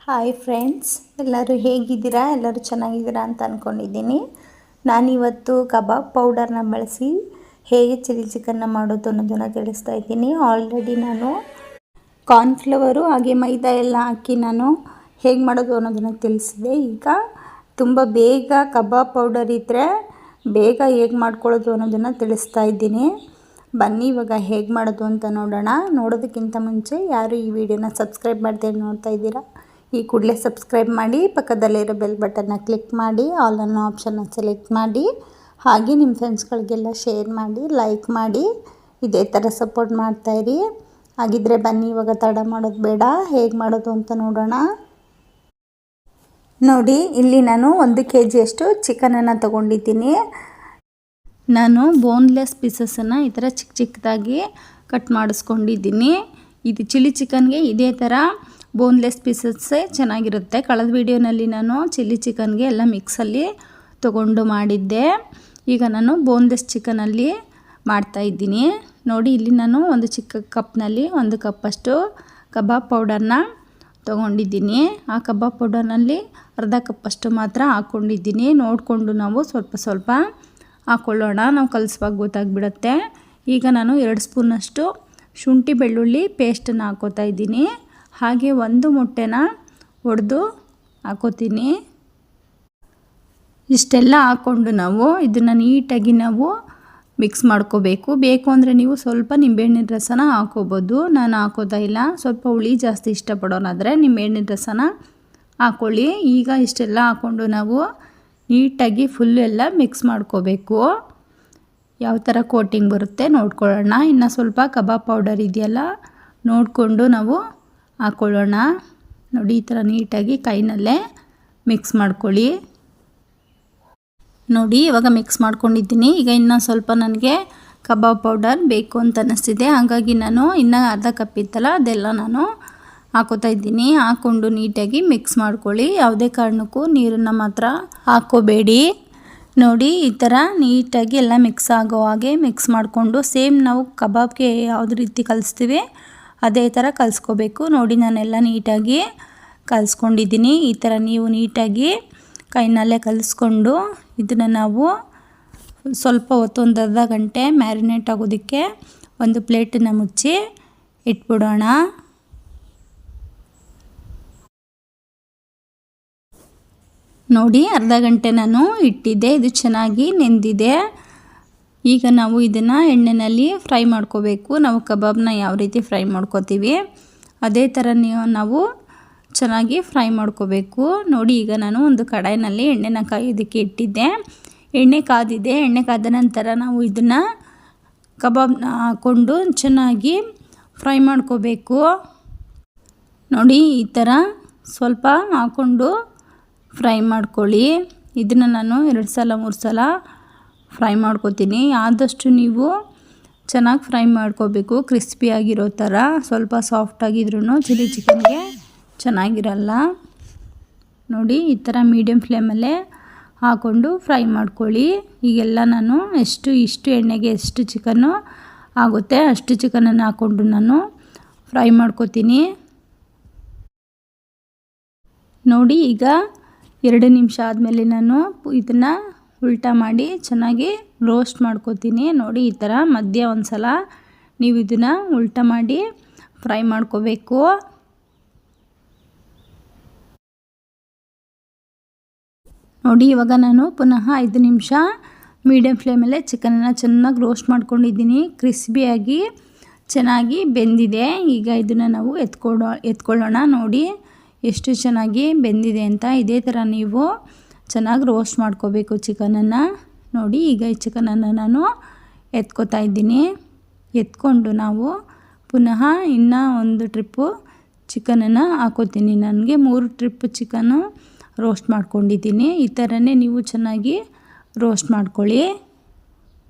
Hi friends, ಎಲ್ಲರೂ ಹೇಗಿದ್ದೀರಾ? ಎಲ್ಲರೂ ಚೆನ್ನಾಗಿದ್ದೀರಾ ಅಂತ ಅಂದ್ಕೊಂಡಿದ್ದೀನಿ. ನಾನಿವತ್ತು ಕಬಾಬ್ ಪೌಡರ್ನ ಬಳಸಿ ಹೇಗೆ ಚಿಲ್ಲಿ ಚಿಕನ್ನ ಮಾಡೋದು ಅನ್ನೋದನ್ನು ತಿಳಿಸ್ತಾ ಇದ್ದೀನಿ. ಆಲ್ರೆಡಿ ನಾನು ಕಾರ್ನ್ಫ್ಲವರು ಹಾಗೆ ಮೈದಾ ಎಲ್ಲ ಹಾಕಿ ನಾನು ಹೇಗೆ ಮಾಡೋದು ಅನ್ನೋದನ್ನು ತಿಳಿಸಿದೆ. ಈಗ ತುಂಬ ಬೇಗ ಕಬಾಬ್ ಪೌಡರ್ ಇದ್ದರೆ ಬೇಗ ಹೇಗೆ ಮಾಡ್ಕೊಳ್ಳೋದು ಅನ್ನೋದನ್ನು ತಿಳಿಸ್ತಾ ಇದ್ದೀನಿ. ಬನ್ನಿ ಇವಾಗ ಹೇಗೆ ಮಾಡೋದು ಅಂತ ನೋಡೋಣ. ನೋಡೋದಕ್ಕಿಂತ ಮುಂಚೆ ಯಾರು ಈ ವಿಡಿಯೋನ ಸಬ್ಸ್ಕ್ರೈಬ್ ಮಾಡದೆ ನೋಡ್ತಾ ಇದ್ದೀರಾ, ಈ ಕೂಡಲೇ ಸಬ್ಸ್ಕ್ರೈಬ್ ಮಾಡಿ, ಪಕ್ಕದಲ್ಲಿರೋ ಬೆಲ್ ಬಟನ್ನ ಕ್ಲಿಕ್ ಮಾಡಿ, ಆಲ್ ಅನ್ನೋ ಆಪ್ಷನ್ನ ಸೆಲೆಕ್ಟ್ ಮಾಡಿ, ಹಾಗೆ ನಿಮ್ಮ ಫ್ರೆಂಡ್ಸ್ಗಳಿಗೆಲ್ಲ ಶೇರ್ ಮಾಡಿ, ಲೈಕ್ ಮಾಡಿ, ಇದೇ ಥರ ಸಪೋರ್ಟ್ ಮಾಡ್ತಾಯಿರಿ. ಹಾಗಿದ್ರೆ ಬನ್ನಿ ಇವಾಗ ತಡ ಮಾಡೋದು ಬೇಡ, ಹೇಗೆ ಮಾಡೋದು ಅಂತ ನೋಡೋಣ. ನೋಡಿ, ಇಲ್ಲಿ ನಾನು 1 kgಯಷ್ಟು ಚಿಕನನ್ನು ತೊಗೊಂಡಿದ್ದೀನಿ. ನಾನು ಬೋನ್ಲೆಸ್ ಪೀಸಸನ್ನು ಈ ಥರ ಚಿಕ್ಕ ಚಿಕ್ಕದಾಗಿ ಕಟ್ ಮಾಡಿಸ್ಕೊಂಡಿದ್ದೀನಿ. ಇದು ಚಿಲ್ಲಿ ಚಿಕನ್ಗೆ ಇದೇ ಥರ ಬೋನ್ಲೆಸ್ ಪೀಸಸ್ಸೇ ಚೆನ್ನಾಗಿರುತ್ತೆ. ಕಳೆದ ವೀಡಿಯೋನಲ್ಲಿ ನಾನು ಚಿಲ್ಲಿ ಚಿಕನ್ಗೆ ಎಲ್ಲ ಮಿಕ್ಸಲ್ಲಿ ತೊಗೊಂಡು ಮಾಡಿದ್ದೆ. ಈಗ ನಾನು ಬೋನ್ಲೆಸ್ ಚಿಕನಲ್ಲಿ ಮಾಡ್ತಾಯಿದ್ದೀನಿ. ನೋಡಿ, ಇಲ್ಲಿ ನಾನು ಒಂದು ಚಿಕ್ಕ ಕಪ್ನಲ್ಲಿ 1 ಕಪ್ಪಷ್ಟು ಕಬಾಬ್ ಪೌಡರ್ನ ತೊಗೊಂಡಿದ್ದೀನಿ. ಆ ಕಬಾಬ್ ಪೌಡರ್ನಲ್ಲಿ ಅರ್ಧ ಕಪ್ಪಷ್ಟು ಮಾತ್ರ ಹಾಕ್ಕೊಂಡಿದ್ದೀನಿ. ನೋಡಿಕೊಂಡು ನಾವು ಸ್ವಲ್ಪ ಸ್ವಲ್ಪ ಹಾಕ್ಕೊಳ್ಳೋಣ, ನಾವು ಕಲಿಸುವಾಗ ಗೊತ್ತಾಗ್ಬಿಡುತ್ತೆ. ಈಗ ನಾನು 2 ಸ್ಪೂನಷ್ಟು ಶುಂಠಿ ಬೆಳ್ಳುಳ್ಳಿ ಪೇಸ್ಟನ್ನು ಹಾಕ್ಕೋತಾ ಇದ್ದೀನಿ. ಹಾಗೆ 1 ಮೊಟ್ಟೆನ ಒಡೆದು ಹಾಕ್ಕೋತೀನಿ. ಇಷ್ಟೆಲ್ಲ ಹಾಕ್ಕೊಂಡು ನಾವು ಇದನ್ನು ನೀಟಾಗಿ ನಾವು ಮಿಕ್ಸ್ ಮಾಡ್ಕೋಬೇಕು. ಬೇಕು ಅಂದರೆ ನೀವು ಸ್ವಲ್ಪ ನಿಂಬೆಹಣ್ಣಿನ ರಸನ ಹಾಕ್ಕೋಬೋದು. ನಾನು ಹಾಕೋತಾ ಇಲ್ಲ. ಸ್ವಲ್ಪ ಹುಳಿ ಜಾಸ್ತಿ ಇಷ್ಟಪಡೋನಾದರೆ ನಿಂಬೆಹಣ್ಣಿನ ರಸನ ಹಾಕ್ಕೊಳ್ಳಿ. ಈಗ ಇಷ್ಟೆಲ್ಲ ಹಾಕ್ಕೊಂಡು ನಾವು ನೀಟಾಗಿ ಫುಲ್ಲು ಎಲ್ಲ ಮಿಕ್ಸ್ ಮಾಡ್ಕೋಬೇಕು. ಯಾವ ಥರ ಕೋಟಿಂಗ್ ಬರುತ್ತೆ ನೋಡ್ಕೊಳ್ಳೋಣ. ಇನ್ನು ಸ್ವಲ್ಪ ಕಬಾಬ್ ಪೌಡರ್ ಇದೆಯಲ್ಲ ನೋಡಿಕೊಂಡು ನಾವು ಹಾಕ್ಕೊಳ್ಳೋಣ. ನೋಡಿ, ಈ ಥರ ನೀಟಾಗಿ ಕೈನಲ್ಲೇ ಮಿಕ್ಸ್ ಮಾಡ್ಕೊಳ್ಳಿ. ನೋಡಿ, ಇವಾಗ ಮಿಕ್ಸ್ ಮಾಡ್ಕೊಂಡಿದ್ದೀನಿ. ಈಗ ಇನ್ನೂ ಸ್ವಲ್ಪ ನನಗೆ ಕಬಾಬ್ ಪೌಡರ್ ಬೇಕು ಅಂತ ಅನ್ನಿಸ್ತಿದೆ. ಹಾಗಾಗಿ ನಾನು ಇನ್ನೂ ಅರ್ಧ ಕಪ್ ಇತ್ತಲ್ಲ ಅದೆಲ್ಲ ನಾನು ಹಾಕೋತಾ ಇದ್ದೀನಿ. ಹಾಕ್ಕೊಂಡು ನೀಟಾಗಿ ಮಿಕ್ಸ್ ಮಾಡ್ಕೊಳ್ಳಿ. ಯಾವುದೇ ಕಾರಣಕ್ಕೂ ನೀರನ್ನು ಮಾತ್ರ ಹಾಕ್ಕೋಬೇಡಿ. ನೋಡಿ, ಈ ಥರ ನೀಟಾಗಿ ಎಲ್ಲ ಮಿಕ್ಸ್ ಆಗೋ ಹಾಗೆ ಮಿಕ್ಸ್ ಮಾಡಿಕೊಂಡು ಸೇಮ್ ನಾವು ಕಬಾಬ್ಗೆ ಯಾವುದೇ ರೀತಿ ಕಲಿಸ್ತೀವಿ ಅದೇ ಥರ ಕಲಿಸ್ಕೋಬೇಕು. ನೋಡಿ, ನಾನೆಲ್ಲ ನೀಟಾಗಿ ಕಲಿಸ್ಕೊಂಡಿದ್ದೀನಿ. ಈ ಥರ ನೀವು ನೀಟಾಗಿ ಕೈನಲ್ಲೇ ಕಲಿಸ್ಕೊಂಡು ಇದನ್ನು ನಾವು ಸ್ವಲ್ಪ ಹೊತ್ತು 1 ಅರ್ಧ ಗಂಟೆ ಮ್ಯಾರಿನೇಟ್ ಆಗೋದಕ್ಕೆ ಒಂದು ಪ್ಲೇಟನ್ನು ಮುಚ್ಚಿ ಇಟ್ಬಿಡೋಣ. ನೋಡಿ, ಅರ್ಧ ಗಂಟೆ ನಾನು ಇಟ್ಟಿದ್ದೆ. ಇದು ಚೆನ್ನಾಗಿ ನೆಂದಿದೆ. ಈಗ ನಾವು ಇದನ್ನು ಎಣ್ಣೆಯಲ್ಲಿ ಫ್ರೈ ಮಾಡ್ಕೋಬೇಕು. ನಾವು ಕಬಾಬ್ನ ಯಾವ ರೀತಿ ಫ್ರೈ ಮಾಡ್ಕೋತೀವಿ ಅದೇ ಥರ ನಾವು ಚೆನ್ನಾಗಿ ಫ್ರೈ ಮಾಡ್ಕೋಬೇಕು. ನೋಡಿ, ಈಗ ನಾನು ಒಂದು ಕಡಾಯಿನಲ್ಲಿ ಎಣ್ಣೆನ ಕಾಯೋದಕ್ಕೆ ಇಟ್ಟಿದ್ದೆ. ಎಣ್ಣೆ ಕಾದಿದೆ. ಎಣ್ಣೆ ಕಾದ ನಂತರ ನಾವು ಇದನ್ನು ಕಬಾಬ್ನ ಹಾಕ್ಕೊಂಡು ಚೆನ್ನಾಗಿ ಫ್ರೈ ಮಾಡ್ಕೋಬೇಕು. ನೋಡಿ, ಈ ಥರ ಸ್ವಲ್ಪ ಹಾಕ್ಕೊಂಡು ಫ್ರೈ ಮಾಡ್ಕೊಳ್ಳಿ. ಇದನ್ನು ನಾನು 2 ಸಲ 3 ಸಲ ಫ್ರೈ ಮಾಡ್ಕೋತೀನಿ. ಆದಷ್ಟು ನೀವು ಚೆನ್ನಾಗಿ ಫ್ರೈ ಮಾಡ್ಕೋಬೇಕು, ಕ್ರಿಸ್ಪಿಯಾಗಿರೋ ಥರ. ಸ್ವಲ್ಪ ಸಾಫ್ಟಾಗಿದ್ರೂ ಚಿಲ್ಲಿ ಚಿಕನ್ಗೆ ಚೆನ್ನಾಗಿರಲ್ಲ. ನೋಡಿ, ಈ ಥರ ಮೀಡಿಯಮ್ ಫ್ಲೇಮಲ್ಲೇ ಹಾಕ್ಕೊಂಡು ಫ್ರೈ ಮಾಡ್ಕೊಳ್ಳಿ. ಈಗೆಲ್ಲ ನಾನು ಇಷ್ಟು ಎಣ್ಣೆಗೆ ಎಷ್ಟು ಚಿಕನ್ನು ಆಗುತ್ತೆ ಅಷ್ಟು ಚಿಕನನ್ನು ಹಾಕ್ಕೊಂಡು ನಾನು ಫ್ರೈ ಮಾಡ್ಕೋತೀನಿ. ನೋಡಿ, ಈಗ 2 ನಿಮಿಷ ಆದಮೇಲೆ ನಾನು ಇದನ್ನು ಉಲ್ಟಾ ಮಾಡಿ ಚೆನ್ನಾಗಿ ರೋಸ್ಟ್ ಮಾಡ್ಕೋತೀನಿ. ನೋಡಿ, ಈ ಥರ ಮಧ್ಯ ಒಂದು ಸಲ ನೀವು ಇದನ್ನು ಉಲ್ಟಾ ಮಾಡಿ ಫ್ರೈ ಮಾಡ್ಕೋಬೇಕು. ನೋಡಿ, ಇವಾಗ ನಾನು ಪುನಃ 5 ನಿಮಿಷ ಮೀಡಿಯಮ್ ಫ್ಲೇಮಲ್ಲೇ ಚಿಕನನ್ನು ಚೆನ್ನಾಗಿ ರೋಸ್ಟ್ ಮಾಡ್ಕೊಂಡಿದ್ದೀನಿ. ಕ್ರಿಸ್ಪಿಯಾಗಿ ಚೆನ್ನಾಗಿ ಬೆಂದಿದೆ. ಈಗ ಇದನ್ನು ನಾವು ಎತ್ಕೊಳ್ಳೋಣ. ನೋಡಿ, ಎಷ್ಟು ಚೆನ್ನಾಗಿ ಬೆಂದಿದೆ ಅಂತ. ಇದೇ ಥರ ನೀವು ಚೆನ್ನಾಗಿ ರೋಸ್ಟ್ ಮಾಡ್ಕೋಬೇಕು ಚಿಕನನ್ನು. ನೋಡಿ, ಈಗ ಈ ಚಿಕನನ್ನು ನಾನು ಎತ್ಕೋತಾ ಇದ್ದೀನಿ. ಎತ್ಕೊಂಡು ನಾವು ಪುನಃ ಇನ್ನೂ 1 ಟ್ರಿಪ್ಪು ಚಿಕನನ್ನು ಹಾಕೋತೀನಿ. ನನಗೆ 3 ಟ್ರಿಪ್ ಚಿಕನ್ನು ರೋಸ್ಟ್ ಮಾಡ್ಕೊಂಡಿದ್ದೀನಿ. ಈ ಥರನೇ ನೀವು ಚೆನ್ನಾಗಿ ರೋಸ್ಟ್ ಮಾಡ್ಕೊಳ್ಳಿ.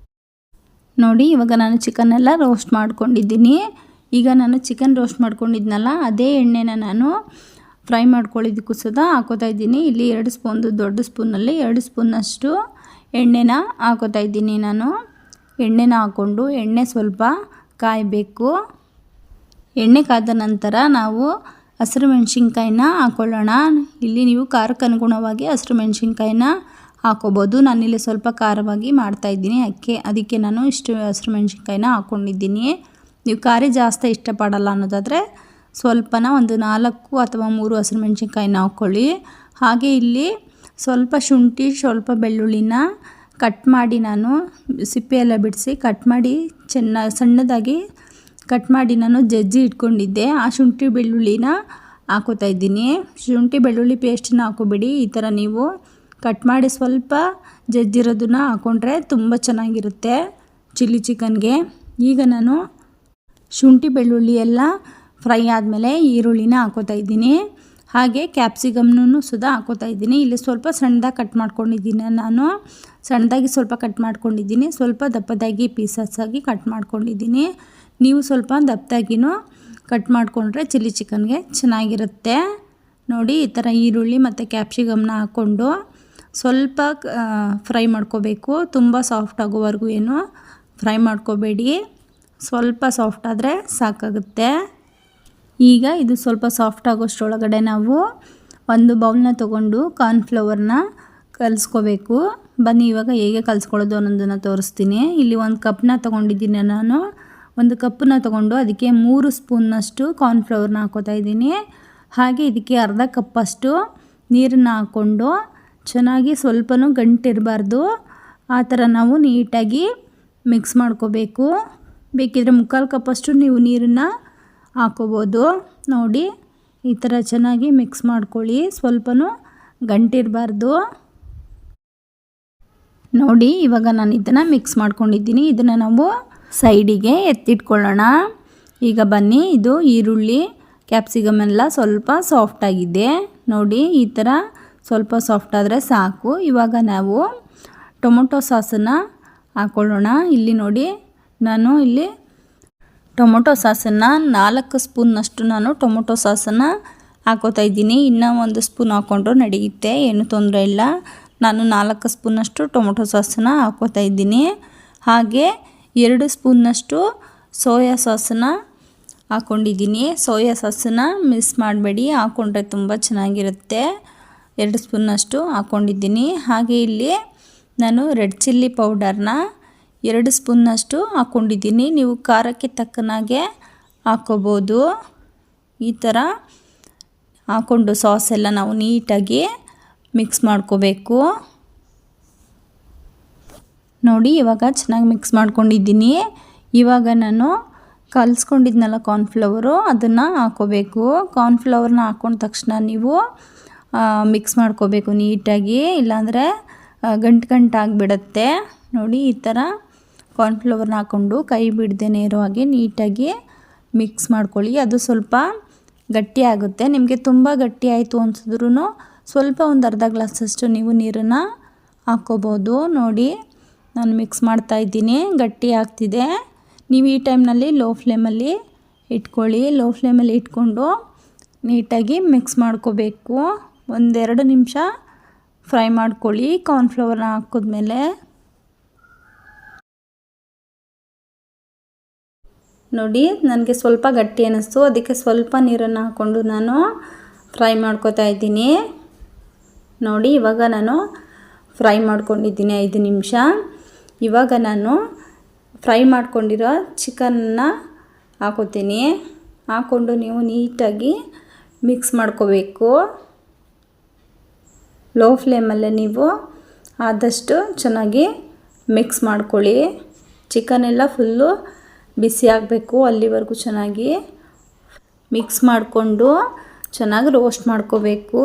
ನೋಡಿ, ಇವಾಗ ನಾನು ಚಿಕನ್ನೆಲ್ಲ ರೋಸ್ಟ್ ಮಾಡ್ಕೊಂಡಿದ್ದೀನಿ. ಈಗ ನಾನು ಚಿಕನ್ ರೋಸ್ಟ್ ಮಾಡ್ಕೊಂಡಿದ್ನಲ್ಲ ಅದೇ ಎಣ್ಣೆನ ನಾನು ಫ್ರೈ ಮಾಡ್ಕೊಳ್ಳೋದಕ್ಕೂ ಸಹ ಹಾಕೋತಾ ಇದ್ದೀನಿ. ಇಲ್ಲಿ 2 ಸ್ಪೂನ್ದು ದೊಡ್ಡ ಸ್ಪೂನಲ್ಲಿ 2 ಸ್ಪೂನಷ್ಟು ಎಣ್ಣೆನ ಹಾಕೋತಾ ಇದ್ದೀನಿ. ನಾನು ಎಣ್ಣೆನ ಹಾಕ್ಕೊಂಡು ಎಣ್ಣೆ ಸ್ವಲ್ಪ ಕಾಯಬೇಕು. ಎಣ್ಣೆ ಕಾದ ನಂತರ ನಾವು ಹಸಿರು ಮೆಣಸಿನ್ಕಾಯಿನ ಹಾಕ್ಕೊಳ್ಳೋಣ. ಇಲ್ಲಿ ನೀವು ಖಾರಕ್ಕೆ ಅನುಗುಣವಾಗಿ ಹಸಿರು ಮೆಣಸಿನ್ಕಾಯಿನ ಹಾಕ್ಕೋಬೋದು. ನಾನಿಲ್ಲಿ ಸ್ವಲ್ಪ ಖಾರವಾಗಿ ಮಾಡ್ತಾಯಿದ್ದೀನಿ, ಅದಕ್ಕೆ ನಾನು ಇಷ್ಟು ಹಸಿರು ಮೆಣಸಿನ್ಕಾಯಿನ ಹಾಕ್ಕೊಂಡಿದ್ದೀನಿ. ನೀವು ಖಾರ ಜಾಸ್ತಿ ಇಷ್ಟಪಡಲ್ಲ ಅನ್ನೋದಾದರೆ ಸ್ವಲ್ಪನ ಒಂದು 4 ಅಥವಾ 3 ಹಸಿರು ಮೆಣಸಿನ್ಕಾಯಿನ ಹಾಕ್ಕೊಳ್ಳಿ. ಹಾಗೆ ಇಲ್ಲಿ ಸ್ವಲ್ಪ ಶುಂಠಿ, ಸ್ವಲ್ಪ ಬೆಳ್ಳುಳ್ಳಿನ ಕಟ್ ಮಾಡಿ ನಾನು ಸಿಪ್ಪೆ ಎಲ್ಲ ಬಿಡಿಸಿ ಕಟ್ ಮಾಡಿ ಸಣ್ಣದಾಗಿ ಕಟ್ ಮಾಡಿ ನಾನು ಜಜ್ಜಿ ಇಟ್ಕೊಂಡಿದ್ದೆ. ಆ ಶುಂಠಿ ಬೆಳ್ಳುಳ್ಳಿನ ಹಾಕೋತಾ ಇದ್ದೀನಿ. ಶುಂಠಿ ಬೆಳ್ಳುಳ್ಳಿ ಪೇಸ್ಟನ್ನ ಹಾಕೋಬೇಡಿ, ಈ ಥರ ನೀವು ಕಟ್ ಮಾಡಿ ಸ್ವಲ್ಪ ಜಜ್ಜಿರೋದನ್ನ ಹಾಕ್ಕೊಂಡ್ರೆ ತುಂಬ ಚೆನ್ನಾಗಿರುತ್ತೆ ಚಿಲ್ಲಿ ಚಿಕನ್ಗೆ. ಈಗ ನಾನು ಶುಂಠಿ ಬೆಳ್ಳುಳ್ಳಿ ಎಲ್ಲ ಫ್ರೈ ಆದಮೇಲೆ ಈರುಳ್ಳಿನ ಹಾಕೋತಾ ಇದ್ದೀನಿ. ಹಾಗೆ ಕ್ಯಾಪ್ಸಿಕಮ್ನೂ ಸುದ ಹಾಕೋತಾ ಇದ್ದೀನಿ. ಇಲ್ಲಿ ಸ್ವಲ್ಪ ಸಣ್ಣದಾಗಿ ಕಟ್ ಮಾಡ್ಕೊಂಡಿದ್ದೀನಿ, ನಾನು ಸಣ್ಣದಾಗಿ ಸ್ವಲ್ಪ ಕಟ್ ಮಾಡ್ಕೊಂಡಿದ್ದೀನಿ. ಸ್ವಲ್ಪ ದಪ್ಪದಾಗಿ ಪೀಸಸ್ಸಾಗಿ ಕಟ್ ಮಾಡ್ಕೊಂಡಿದ್ದೀನಿ. ನೀವು ಸ್ವಲ್ಪ ದಪ್ಪದಾಗಿನೂ ಕಟ್ ಮಾಡಿಕೊಂಡ್ರೆ ಚಿಲ್ಲಿ ಚಿಕನ್ಗೆ ಚೆನ್ನಾಗಿರುತ್ತೆ. ನೋಡಿ, ಈ ಥರ ಈರುಳ್ಳಿ ಮತ್ತು ಕ್ಯಾಪ್ಸಿಕಮ್ನ ಹಾಕ್ಕೊಂಡು ಸ್ವಲ್ಪ ಫ್ರೈ ಮಾಡ್ಕೋಬೇಕು. ತುಂಬ ಸಾಫ್ಟ್ ಆಗೋವರೆಗೂ ಏನು ಫ್ರೈ ಮಾಡ್ಕೋಬೇಡಿ, ಸ್ವಲ್ಪ ಸಾಫ್ಟ್ ಆದರೆ ಸಾಕಾಗುತ್ತೆ. ಈಗ ಇದು ಸ್ವಲ್ಪ ಸಾಫ್ಟ್ ಆಗೋಷ್ಟರೊಳಗಡೆ ನಾವು ಒಂದು ಬೌಲ್ನ ತೊಗೊಂಡು ಕಾರ್ನ್ಫ್ಲವರ್ನ ಕಲಿಸ್ಕೋಬೇಕು. ಬನ್ನಿ ಇವಾಗ ಹೇಗೆ ಕಲಿಸ್ಕೊಳ್ಳೋದು ಅನ್ನೋದನ್ನು ತೋರಿಸ್ತೀನಿ. ಇಲ್ಲಿ ಒಂದು ಕಪ್ನ ತೊಗೊಂಡಿದ್ದೀನಿ ನಾನು. ಒಂದು ಕಪ್ಪನ್ನ ತೊಗೊಂಡು ಅದಕ್ಕೆ 3 ಸ್ಪೂನ್ನಷ್ಟು ಕಾರ್ನ್ಫ್ಲವರ್ನ ಹಾಕೋತಾ ಇದ್ದೀನಿ. ಹಾಗೆ ಇದಕ್ಕೆ ಅರ್ಧ ಕಪ್ಪಷ್ಟು ನೀರನ್ನು ಹಾಕ್ಕೊಂಡು ಚೆನ್ನಾಗಿ ಸ್ವಲ್ಪನೂ ಗಂಟಿರಬಾರ್ದು, ಆ ಥರ ನಾವು ನೀಟಾಗಿ ಮಿಕ್ಸ್ ಮಾಡ್ಕೋಬೇಕು. ಬೇಕಿದ್ರೆ 3/4 ಕಪ್ಪಷ್ಟು ನೀವು ನೀರನ್ನು ಹಾಕೋಬೋದು. ನೋಡಿ, ಈ ಥರ ಚೆನ್ನಾಗಿ ಮಿಕ್ಸ್ ಮಾಡ್ಕೊಳ್ಳಿ, ಸ್ವಲ್ಪನೂ ಗಂಟಿರಬಾರ್ದು. ನೋಡಿ, ಇವಾಗ ನಾನು ಇದನ್ನು ಮಿಕ್ಸ್ ಮಾಡ್ಕೊಂಡಿದ್ದೀನಿ. ಇದನ್ನು ನಾವು ಸೈಡಿಗೆ ಎತ್ತಿಟ್ಕೊಳ್ಳೋಣ. ಈಗ ಬನ್ನಿ, ಇದು ಈರುಳ್ಳಿ ಕ್ಯಾಪ್ಸಿಕಮ್ ಎಲ್ಲ ಸ್ವಲ್ಪ ಸಾಫ್ಟಾಗಿದೆ. ನೋಡಿ, ಈ ಥರ ಸ್ವಲ್ಪ ಸಾಫ್ಟ್ ಆದರೆ ಸಾಕು. ಇವಾಗ ನಾವು ಟೊಮೊಟೊ ಸಾಸನ್ನು ಹಾಕ್ಕೊಳ್ಳೋಣ. ಇಲ್ಲಿ ನೋಡಿ, ನಾನು ಇಲ್ಲಿ ಟೊಮೊಟೊ ಸಾಸನ್ನು 4 ಸ್ಪೂನ್ನಷ್ಟು ನಾನು ಟೊಮೊಟೊ ಸಾಸನ್ನು ಹಾಕೋತಾ ಇದ್ದೀನಿ. ಇನ್ನೂ 1 ಸ್ಪೂನ್ ಹಾಕ್ಕೊಂಡ್ರು ನಡೆಯುತ್ತೆ, ಏನು ತೊಂದರೆ ಇಲ್ಲ. ನಾನು 4 ಸ್ಪೂನ್ನಷ್ಟು ಟೊಮೊಟೊ ಸಾಸನ್ನು ಹಾಕೋತಾ ಇದ್ದೀನಿ. ಹಾಗೆ 2 ಸ್ಪೂನ್ನಷ್ಟು ಸೋಯಾ ಸಾಸನ್ನು ಹಾಕ್ಕೊಂಡಿದ್ದೀನಿ. ಸೋಯಾ ಸಾಸನ್ನು ಮಿಸ್ ಮಾಡಬೇಡಿ, ಹಾಕ್ಕೊಂಡ್ರೆ ತುಂಬ ಚೆನ್ನಾಗಿರುತ್ತೆ. 2 ಸ್ಪೂನ್ನಷ್ಟು ಹಾಕ್ಕೊಂಡಿದ್ದೀನಿ. ಹಾಗೆ ಇಲ್ಲಿ ನಾನು ರೆಡ್ ಚಿಲ್ಲಿ ಪೌಡರ್ನ 2 ಸ್ಪೂನ್ನಷ್ಟು ಹಾಕ್ಕೊಂಡಿದ್ದೀನಿ. ನೀವು ಖಾರಕ್ಕೆ ತಕ್ಕನಾಗೆ ಹಾಕ್ಕೋಬೋದು. ಈ ಥರ ಹಾಕ್ಕೊಂಡು ಸಾಸ್ ಎಲ್ಲ ನಾವು ನೀಟಾಗಿ ಮಿಕ್ಸ್ ಮಾಡ್ಕೋಬೇಕು. ನೋಡಿ, ಇವಾಗ ಚೆನ್ನಾಗಿ ಮಿಕ್ಸ್ ಮಾಡ್ಕೊಂಡಿದ್ದೀನಿ. ಇವಾಗ ನಾನು ಕಲಿಸ್ಕೊಂಡಿದ್ನಲ್ಲ ಕಾರ್ನ್ಫ್ಲವರು, ಅದನ್ನು ಹಾಕ್ಕೋಬೇಕು. ಕಾರ್ನ್ಫ್ಲವರ್ನ ಹಾಕ್ಕೊಂಡ ತಕ್ಷಣ ನೀವು ಮಿಕ್ಸ್ ಮಾಡ್ಕೋಬೇಕು ನೀಟಾಗಿ, ಇಲ್ಲಾಂದರೆ ಗಂಟಾಗಿಬಿಡುತ್ತೆ. ನೋಡಿ, ಈ ಥರ ಕಾರ್ನ್ಫ್ಲವರ್ನ ಹಾಕ್ಕೊಂಡು ಕೈ ಬಿಡದೆ ನೇರವಾಗಿ ನೀಟಾಗಿ ಮಿಕ್ಸ್ ಮಾಡ್ಕೊಳ್ಳಿ. ಅದು ಸ್ವಲ್ಪ ಗಟ್ಟಿ ಆಗುತ್ತೆ. ನಿಮಗೆ ತುಂಬ ಗಟ್ಟಿ ಆಯಿತು ಅನ್ಸಿದ್ರೂ ಸ್ವಲ್ಪ ಒಂದು ಅರ್ಧ ಗ್ಲಾಸಷ್ಟು ನೀವು ನೀರನ್ನು ಹಾಕ್ಕೋಬೋದು. ನೋಡಿ, ನಾನು ಮಿಕ್ಸ್ ಮಾಡ್ತಾಯಿದ್ದೀನಿ, ಗಟ್ಟಿ ಆಗ್ತಿದೆ. ನೀವು ಈ ಟೈಮ್ನಲ್ಲಿ ಲೋ ಫ್ಲೇಮಲ್ಲಿ ಇಟ್ಕೊಳ್ಳಿ. ಲೋ ಫ್ಲೇಮಲ್ಲಿ ಇಟ್ಕೊಂಡು ನೀಟಾಗಿ ಮಿಕ್ಸ್ ಮಾಡ್ಕೋಬೇಕು. 1-2 ನಿಮಿಷ ಫ್ರೈ ಮಾಡ್ಕೊಳ್ಳಿ ಕಾರ್ನ್ಫ್ಲವರ್ನ ಹಾಕಿದ್ಮೇಲೆ. ನೋಡಿ, ನನಗೆ ಸ್ವಲ್ಪ ಗಟ್ಟಿ ಅನ್ನಿಸ್ತು, ಅದಕ್ಕೆ ಸ್ವಲ್ಪ ನೀರನ್ನು ಹಾಕ್ಕೊಂಡು ನಾನು ಫ್ರೈ ಮಾಡ್ಕೋತಾ ಇದ್ದೀನಿ. ನೋಡಿ, ಇವಾಗ ನಾನು ಫ್ರೈ ಮಾಡ್ಕೊಂಡಿದ್ದೀನಿ 5 ನಿಮಿಷ. ಇವಾಗ ನಾನು ಫ್ರೈ ಮಾಡ್ಕೊಂಡಿರೋ ಚಿಕನ್ನ ಹಾಕೋತೀನಿ. ಹಾಕ್ಕೊಂಡು ನೀವು ನೀಟಾಗಿ ಮಿಕ್ಸ್ ಮಾಡ್ಕೋಬೇಕು. ಲೋ ಫ್ಲೇಮಲ್ಲೇ ನೀವು ಆದಷ್ಟು ಚೆನ್ನಾಗಿ ಮಿಕ್ಸ್ ಮಾಡ್ಕೊಳ್ಳಿ. ಚಿಕನ್ ಎಲ್ಲ ಫುಲ್ಲು ಬಿಸಿ ಆಗಬೇಕು, ಅಲ್ಲಿವರೆಗೂ ಚೆನ್ನಾಗಿ ಮಿಕ್ಸ್ ಮಾಡಿಕೊಂಡು ಚೆನ್ನಾಗಿ ರೋಸ್ಟ್ ಮಾಡ್ಕೋಬೇಕು.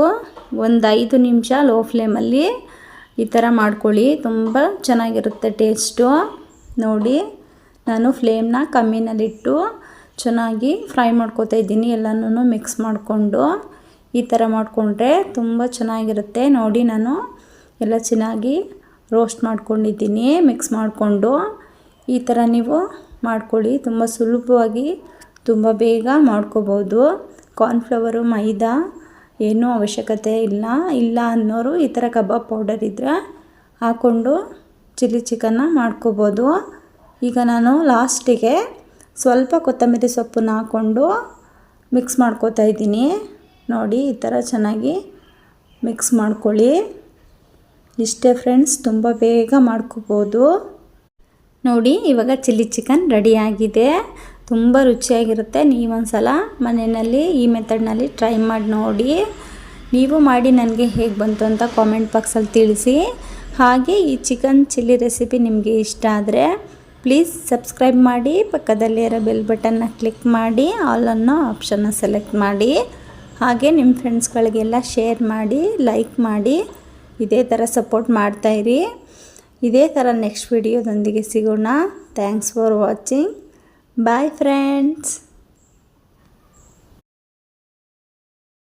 5 ನಿಮಿಷ ಲೋ ಫ್ಲೇಮಲ್ಲಿ ಈ ಥರ ಮಾಡ್ಕೊಳ್ಳಿ, ತುಂಬ ಚೆನ್ನಾಗಿರುತ್ತೆ ಟೇಸ್ಟು. ನೋಡಿ, ನಾನು ಫ್ಲೇಮ್ನ ಕಮ್ಮಿನಲ್ಲಿಟ್ಟು ಚೆನ್ನಾಗಿ ಫ್ರೈ ಮಾಡ್ಕೋತಾ ಇದ್ದೀನಿ. ಎಲ್ಲನೂ ಮಿಕ್ಸ್ ಮಾಡಿಕೊಂಡು ಈ ಥರ ಮಾಡಿಕೊಂಡ್ರೆ ತುಂಬ ಚೆನ್ನಾಗಿರುತ್ತೆ. ನೋಡಿ, ನಾನು ಎಲ್ಲ ಚೆನ್ನಾಗಿ ರೋಸ್ಟ್ ಮಾಡ್ಕೊಂಡಿದ್ದೀನಿ ಮಿಕ್ಸ್ ಮಾಡಿಕೊಂಡು. ಈ ಥರ ನೀವು ಮಾಡ್ಕೊಳ್ಳಿ, ತುಂಬ ಸುಲಭವಾಗಿ ತುಂಬ ಬೇಗ ಮಾಡ್ಕೋಬೋದು. ಕಾರ್ನ್ಫ್ಲವರು, ಮೈದಾ ಏನೂ ಅವಶ್ಯಕತೆ ಇಲ್ಲ ಅನ್ನೋರು ಈ ಥರ ಕಬಾಬ್ ಪೌಡರ್ ಇದ್ದರೆ ಹಾಕ್ಕೊಂಡು ಚಿಲ್ಲಿ ಚಿಕನ್ನ ಮಾಡ್ಕೋಬೋದು. ಈಗ ನಾನು ಲಾಸ್ಟಿಗೆ ಸ್ವಲ್ಪ ಕೊತ್ತಂಬರಿ ಸೊಪ್ಪನ್ನ ಹಾಕ್ಕೊಂಡು ಮಿಕ್ಸ್ ಮಾಡ್ಕೋತಾ ಇದ್ದೀನಿ. ನೋಡಿ ಈ ಥರ ಚೆನ್ನಾಗಿ ಮಿಕ್ಸ್ ಮಾಡ್ಕೊಳ್ಳಿ. ಇಷ್ಟೇ ಫ್ರೆಂಡ್ಸ್, ತುಂಬ ಬೇಗ ಮಾಡ್ಕೋಬೋದು. ನೋಡಿ ಇವಾಗ ಚಿಲ್ಲಿ ಚಿಕನ್ ರೆಡಿಯಾಗಿದೆ. ತುಂಬ ರುಚಿಯಾಗಿರುತ್ತೆ. ನೀವೊಂದು ಸಲ ಮನೆಯಲ್ಲಿ ಈ ಮೆಥಡ್ನಲ್ಲಿ ಟ್ರೈ ಮಾಡಿ ನೋಡಿ. ನೀವು ಮಾಡಿ ನನಗೆ ಹೇಗೆ ಬಂತು ಅಂತ ಕಾಮೆಂಟ್ ಬಾಕ್ಸಲ್ಲಿ ತಿಳಿಸಿ. ಹಾಗೆ ಈ ಚಿಕನ್ ಚಿಲ್ಲಿ ರೆಸಿಪಿ ನಿಮಗೆ ಇಷ್ಟ ಆದರೆ ಪ್ಲೀಸ್ ಸಬ್ಸ್ಕ್ರೈಬ್ ಮಾಡಿ, ಪಕ್ಕದಲ್ಲಿರೋ ಬೆಲ್ ಬಟನ್ನ ಕ್ಲಿಕ್ ಮಾಡಿ, ಆಲ್ ಅನ್ನೋ ಆಪ್ಷನ್ನ ಸೆಲೆಕ್ಟ್ ಮಾಡಿ. ಹಾಗೆ ನಿಮ್ಮ ಫ್ರೆಂಡ್ಸ್ಗಳಿಗೆಲ್ಲ ಶೇರ್ ಮಾಡಿ, ಲೈಕ್ ಮಾಡಿ. ಇದೇ ಥರ ಸಪೋರ್ಟ್ ಮಾಡ್ತಾಯಿರಿ. ಇದೇ ಥರ ನೆಕ್ಸ್ಟ್ ವಿಡಿಯೋದೊಂದಿಗೆ ಸಿಗೋಣ. Thanks for watching. Bye friends.